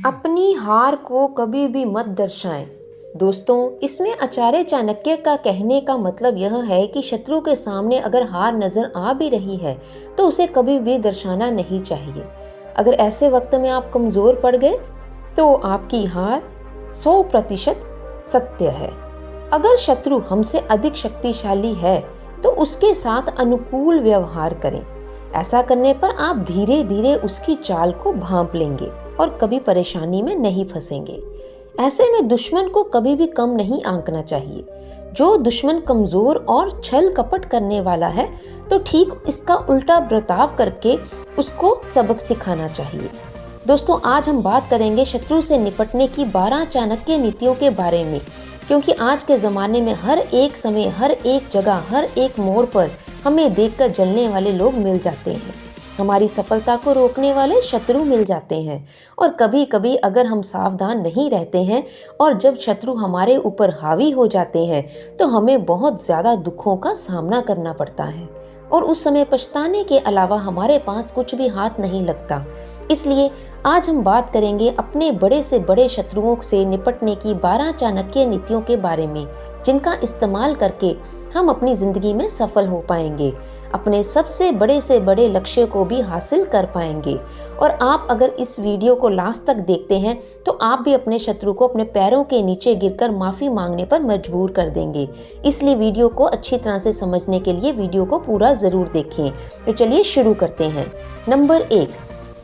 अपनी हार को कभी भी मत दर्शाएं। दोस्तों, इसमें आचार्य चाणक्य का कहने का मतलब यह है कि शत्रु के सामने अगर हार नजर आ भी रही है तो उसे कभी भी दर्शाना नहीं चाहिए। अगर ऐसे वक्त में आप कमजोर पड़ गए तो आपकी हार 100% सत्य है। अगर शत्रु हमसे अधिक शक्तिशाली है तो उसके साथ अनुकूल व्यवहार करें। ऐसा करने पर आप धीरे धीरे उसकी चाल को भांप लेंगे और कभी परेशानी में नहीं फंसेंगे। ऐसे में दुश्मन को कभी भी कम नहीं आंकना चाहिए। जो दुश्मन कमजोर और छल कपट करने वाला है तो ठीक इसका उल्टा बर्ताव करके उसको सबक सिखाना चाहिए। दोस्तों, आज हम बात करेंगे शत्रु से निपटने की 12 चाणक्य नीतियों के बारे में, क्योंकि आज के ज़माने में हर एक समय, हर एक जगह, हर एक मोड़ पर हमें देखकर जलने वाले लोग मिल जाते हैं। हमारी सफलता को रोकने वाले शत्रु मिल जाते हैं। और कभी कभी अगर हम सावधान नहीं रहते हैं और जब शत्रु हमारे ऊपर हावी हो जाते हैं तो हमें बहुत ज़्यादा दुखों का सामना करना पड़ता है और उस समय पछताने के अलावा हमारे पास कुछ भी हाथ नहीं लगता। इसलिए आज हम बात करेंगे अपने बड़े से बड़े शत्रुओं से निपटने की 12 चाणक्य नीतियों के बारे में, जिनका इस्तेमाल करके हम अपनी जिंदगी में सफल हो पाएंगे, अपने सबसे बड़े से बड़े लक्ष्य को भी हासिल कर पाएंगे। और आप अगर इस वीडियो को लास्ट तक देखते हैं तो आप भी अपने शत्रु को अपने पैरों के नीचे गिरकर माफ़ी मांगने पर मजबूर कर देंगे। इसलिए वीडियो को अच्छी तरह से समझने के लिए वीडियो को पूरा ज़रूर देखें। तो चलिए शुरू करते हैं। नंबर 1,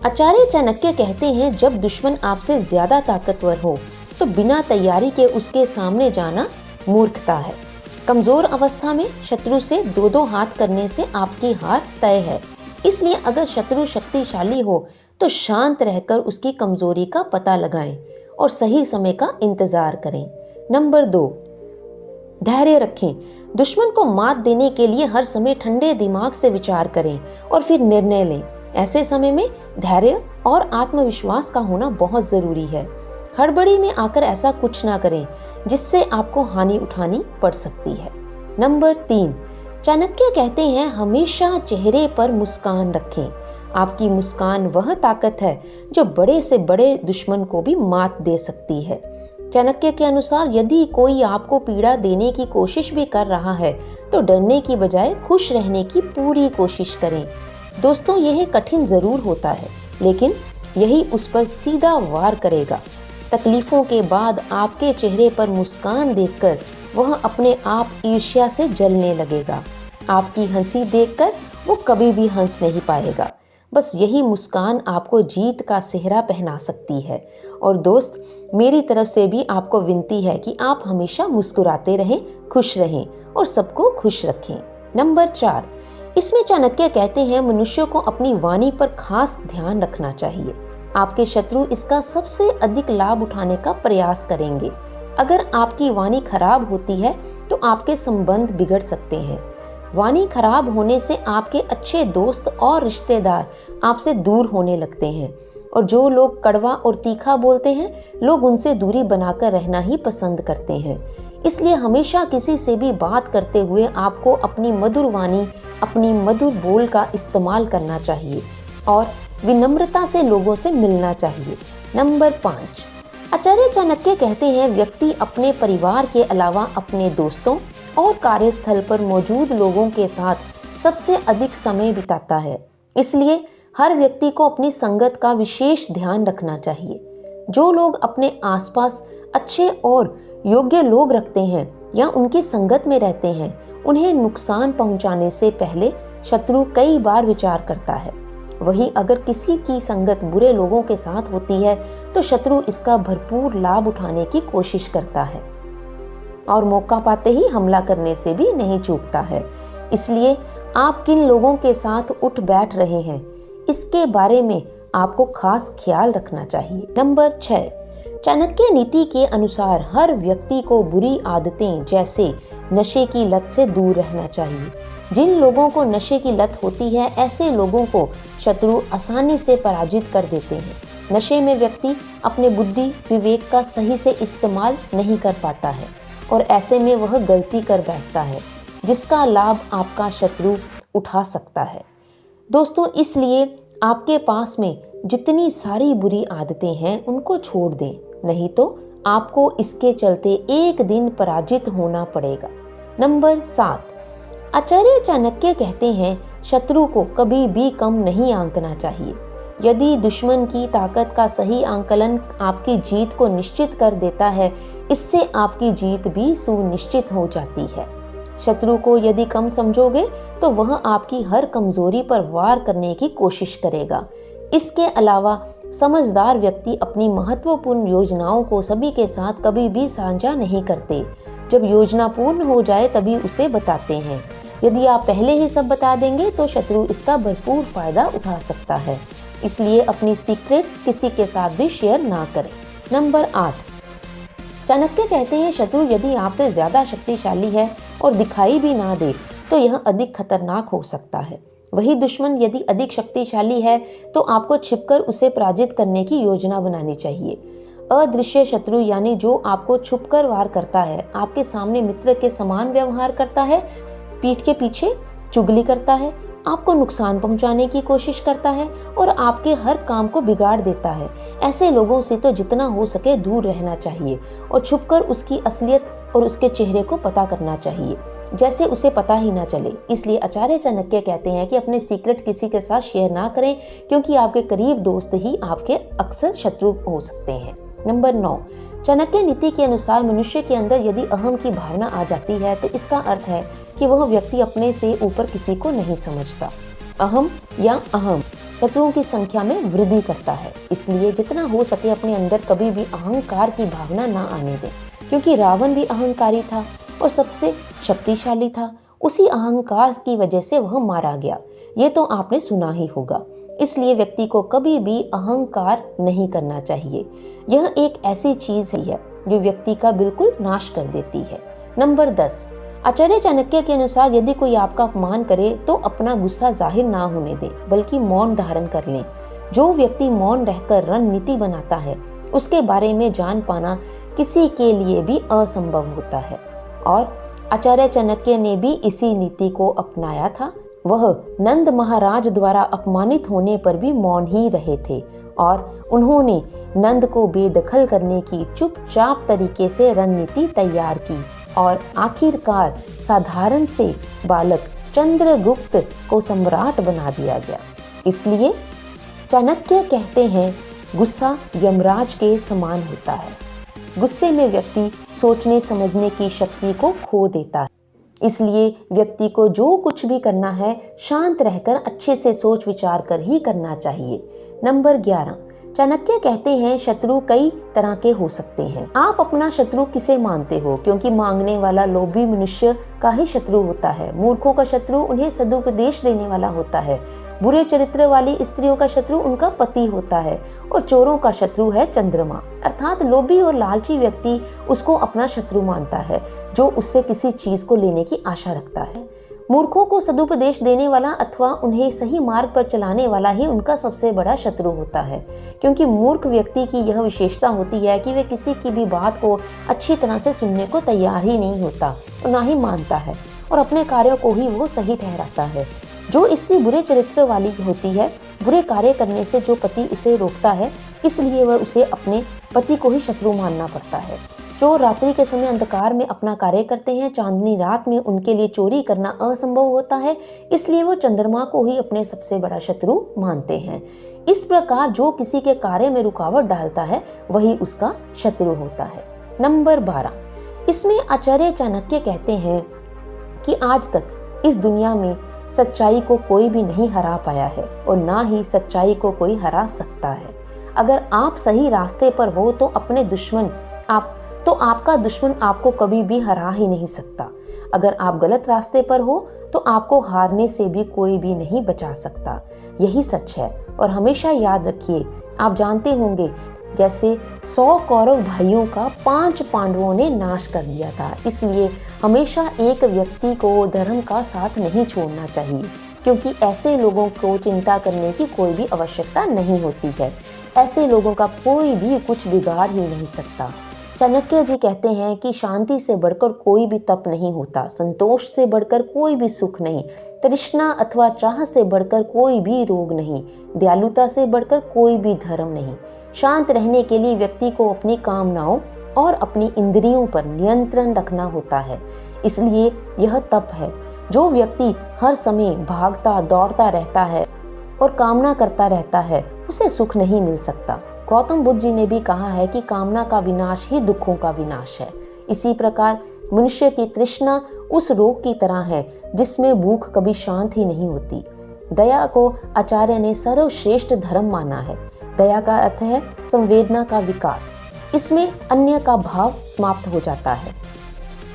आचार्य चाणक्य कहते हैं, जब दुश्मन आपसे ज़्यादा ताकतवर हो तो बिना तैयारी के उसके सामने जाना मूर्खता है। कमज़ोर अवस्था में शत्रु से दो दो हाथ करने से आपकी हार तय है। इसलिए अगर शत्रु शक्तिशाली हो तो शांत रहकर उसकी कमज़ोरी का पता लगाएं और सही समय का इंतज़ार करें। नंबर 2, धैर्य रखें। दुश्मन को मात देने के लिए हर समय ठंडे दिमाग से विचार करें और फिर निर्णय लें। ऐसे समय में धैर्य और आत्मविश्वास का होना बहुत ज़रूरी है। हड़बड़ी में आकर ऐसा कुछ ना करें जिससे आपको हानि उठानी पड़ सकती है। नंबर 3, चाणक्य कहते हैं, हमेशा चेहरे पर मुस्कान रखें। आपकी मुस्कान वह ताकत है जो बड़े से बड़े दुश्मन को भी मात दे सकती है। चाणक्य के अनुसार यदि कोई आपको पीड़ा देने की कोशिश भी कर रहा है तो डरने की बजाय खुश रहने की पूरी कोशिश करें। दोस्तों, यह कठिन जरूर होता है लेकिन यही उस पर सीधा वार करेगा। तकलीफों के बाद आपके चेहरे पर मुस्कान देखकर वह अपने आप ईर्ष्या से जलने लगेगा। आपकी हंसी देखकर वो कभी भी हंस नहीं पाएगा। बस यही मुस्कान आपको जीत का सेहरा पहना सकती है। और दोस्त, मेरी तरफ से भी आपको विनती है कि आप हमेशा मुस्कुराते रहें, खुश रहें और सबको खुश रखें। नंबर 4, इसमें चाणक्य कहते हैं, मनुष्य को अपनी वाणी पर खास ध्यान रखना चाहिए। आपके शत्रु इसका सबसे अधिक लाभ उठाने का प्रयास करेंगे। अगर आपकी वाणी खराब होती है तो आपके संबंध बिगड़ सकते हैं। वाणी खराब होने से आपके अच्छे दोस्त और रिश्तेदार आपसे दूर होने लगते हैं और जो लोग कड़वा और तीखा बोलते हैं, लोग उनसे दूरी बनाकर रहना ही पसंद करते हैं। इसलिए हमेशा किसी से भी बात करते हुए आपको अपनी मधुर वाणी, अपनी मधुर बोल का इस्तेमाल करना चाहिए और विनम्रता से लोगों से मिलना चाहिए। नंबर 5, आचार्य चाणक्य कहते हैं, व्यक्ति अपने परिवार के अलावा अपने दोस्तों और कार्यस्थल पर मौजूद लोगों के साथ सबसे अधिक समय बिताता है। इसलिए हर व्यक्ति को अपनी संगत का विशेष ध्यान रखना चाहिए। जो लोग अपने आसपास अच्छे और योग्य लोग रखते हैं या उनकी संगत में रहते हैं, उन्हें नुकसान पहुंचाने से पहले शत्रु कई बार विचार करता है। वहीं अगर किसी की संगत बुरे लोगों के साथ होती है तो शत्रु इसका भरपूर लाभ उठाने की कोशिश करता है और मौका पाते ही हमला करने से भी नहीं चूकता है। इसलिए आप किन लोगों के साथ उठ बैठ रहे हैं, इसके बारे में आपको खास ख्याल रखना चाहिए। नंबर 6, चाणक्य नीति के अनुसार हर व्यक्ति को बुरी आदतें जैसे नशे की लत से दूर रहना चाहिए। जिन लोगों को नशे की लत होती है, ऐसे लोगों को शत्रु आसानी से पराजित कर देते हैं। नशे में व्यक्ति अपने बुद्धि विवेक का सही से इस्तेमाल नहीं कर पाता है और ऐसे में वह गलती कर बैठता है जिसका लाभ आपका शत्रु उठा सकता है। दोस्तों, इसलिए आपके पास में जितनी सारी बुरी आदतें हैं उनको छोड़ दें, नहीं तो आपको इसके चलते एक दिन पराजित होना पड़ेगा। नंबर 7, आचार्य चाणक्य कहते हैं शत्रु को कभी भी कम नहीं आंकना चाहिए। यदि दुश्मन की ताकत का सही आंकलन आपकी जीत को निश्चित कर देता है, इससे आपकी जीत भी सुनिश्चित हो जाती है। शत्रु को यदि कम समझोगे तो वह आपकी हर कमजोरी पर वार करने की कोशिश करेगा। इसके अलावा समझदार व्यक्ति अपनी महत्वपूर्ण योजनाओं को सभी के साथ कभी भी साझा नहीं करते। जब योजना पूर्ण हो जाए तभी उसे बताते हैं। यदि आप पहले ही सब बता देंगे तो शत्रु इसका भरपूर फायदा उठा सकता है। इसलिए अपनी सीक्रेट्स किसी के साथ भी शेयर ना करें। नंबर 8, चाणक्य कहते हैं शत्रु यदि आपसे ज्यादा शक्तिशाली है और दिखाई भी ना दे तो यह अधिक खतरनाक हो सकता है। वही दुश्मन यदि अधिक शक्तिशाली है तो आपको छिपकर उसे पराजित करने की योजना बनानी चाहिए। अदृश्य शत्रु यानी जो आपको छुपकर वार करता है, आपके सामने मित्र के समान व्यवहार करता है, पीठ के पीछे चुगली करता है, आपको नुकसान पहुंचाने की कोशिश करता है और आपके हर काम को बिगाड़ देता है। ऐसे लोगों से तो जितना हो सके दूर रहना चाहिए और छुपकर उसकी असलियत और उसके चेहरे को पता करना चाहिए, जैसे उसे पता ही ना चले। इसलिए आचार्य चाणक्य कहते हैं कि अपने सीक्रेट किसी के साथ शेयर ना करें, क्योंकि आपके करीब दोस्त ही आपके अक्सर शत्रु हो सकते हैं। नंबर 9, चाणक्य नीति के अनुसार मनुष्य के अंदर यदि अहम की भावना आ जाती है तो इसका अर्थ है कि वह व्यक्ति अपने से ऊपर किसी को नहीं समझता। अहम या अहम शत्रुओं की संख्या में वृद्धि करता है। इसलिए जितना हो सके अपने अंदर कभी भी अहंकार की भावना ना आने दें, क्योंकि रावण भी अहंकारी था और सबसे शक्तिशाली था। उसी अहंकार की वजह से वह मारा गया। ये तो आपने सुना ही होगा। इसलिए व्यक्ति को कभी भी अहंकार नहीं करना चाहिए। यह एक ऐसी चीज है जो व्यक्ति का बिल्कुल नाश कर देती है। नंबर 10, आचार्य चाणक्य के अनुसार यदि कोई आपका अपमान करे तो अपना गुस्सा जाहिर ना होने दे, बल्कि मौन धारण कर लें। जो व्यक्ति मौन रहकर रणनीति बनाता है उसके बारे में जान पाना किसी के लिए भी असंभव होता है, और आचार्य चाणक्य ने भी इसी नीति को अपनाया था। वह नंद महाराज द्वारा अपमानित होने पर भी मौन ही रहे थे और उन्होंने नंद को बेदखल करने की चुपचाप तरीके से रणनीति तैयार की और आखिरकार साधारण से बालक चंद्रगुप्त को सम्राट बना दिया गया। इसलिए चाणक्य कहते हैं गुस्सा यमराज के समान होता है। गुस्से में व्यक्ति सोचने समझने की शक्ति को खो देता है। इसलिए व्यक्ति को जो कुछ भी करना है शांत रहकर अच्छे से सोच विचार कर ही करना चाहिए। नंबर 11, चाणक्य कहते हैं शत्रु कई तरह के हो सकते हैं। आप अपना शत्रु किसे मानते हो? क्योंकि मांगने वाला लोभी मनुष्य का ही शत्रु होता है। मूर्खों का शत्रु उन्हें सदुपदेश देने वाला होता है। बुरे चरित्र वाली स्त्रियों का शत्रु उनका पति होता है और चोरों का शत्रु है चंद्रमा। अर्थात लोभी और लालची व्यक्ति उसको अपना शत्रु मानता है जो उससे किसी चीज को लेने की आशा रखता है। मूर्खों को सदुपदेश देने वाला अथवा उन्हें सही मार्ग पर चलाने वाला ही उनका सबसे बड़ा शत्रु होता है, क्योंकि मूर्ख व्यक्ति की यह विशेषता होती है कि वे किसी की भी बात को अच्छी तरह से सुनने को तैयार ही नहीं होता और ना ही मानता है, और अपने कार्यों को ही वो सही ठहराता है। जो स्त्री बुरे चरित्र वाली होती है, बुरे कार्य करने से जो पति उसे रोकता है, इसलिए वह उसे अपने पति को ही शत्रु मानना पड़ता है। जो रात्रि के समय अंधकार में अपना कार्य करते हैं, चांदनी रात में उनके लिए चोरी करना असंभव होता है, इसलिए वो चंद्रमा को ही अपने सबसे बड़ा शत्रु मानते हैं। इस प्रकार जो किसी के कार्य में रुकावट डालता है वही उसका शत्रु होता है। नंबर 12, इसमें आचार्य चाणक्य कहते हैं कि आज तक इस दुनिया में सच्चाई को कोई भी नहीं हरा पाया है और ना ही सच्चाई को कोई हरा सकता है। अगर आप सही रास्ते पर हो तो आपका दुश्मन आपको कभी भी हरा ही नहीं सकता। अगर आप गलत रास्ते पर हो तो आपको हारने से भी कोई भी नहीं बचा सकता। यही सच है। और हमेशा याद रखिए, आप जानते होंगे जैसे 100 कौरव भाइयों का 5 पांडवों ने नाश कर दिया था। इसलिए हमेशा एक व्यक्ति को धर्म का साथ नहीं छोड़ना चाहिए, क्योंकि ऐसे लोगों को चिंता करने की कोई भी आवश्यकता नहीं होती है। ऐसे लोगों का कोई भी कुछ बिगाड़ ही नहीं सकता। चाणक्य जी कहते हैं कि शांति से बढ़कर कोई भी तप नहीं होता, संतोष से बढ़कर कोई भी सुख नहीं, तृष्णा अथवा चाह से बढ़कर कोई भी रोग नहीं, दयालुता से बढ़कर कोई भी धर्म नहीं। शांत रहने के लिए व्यक्ति को अपनी कामनाओं और अपनी इंद्रियों पर नियंत्रण रखना होता है। इसलिए यह तप है। जो व्यक्ति हर समय भागता दौड़ता रहता है और कामना करता रहता है, उसे सुख नहीं मिल सकता। गौतम बुद्ध जी ने भी कहा है कि कामना का विनाश ही दुखों का विनाश है। इसी प्रकार मनुष्य की तृष्णा उस रोग की तरह है जिसमें भूख कभी शांत ही नहीं होती। दया को आचार्य ने सर्वश्रेष्ठ धर्म माना है। दया का अर्थ है संवेदना का विकास। इसमें अन्य का भाव समाप्त हो जाता है।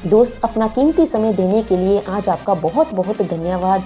दोस्त, अपना कीमती समय देने के लिए आज आपका बहुत बहुत धन्यवाद।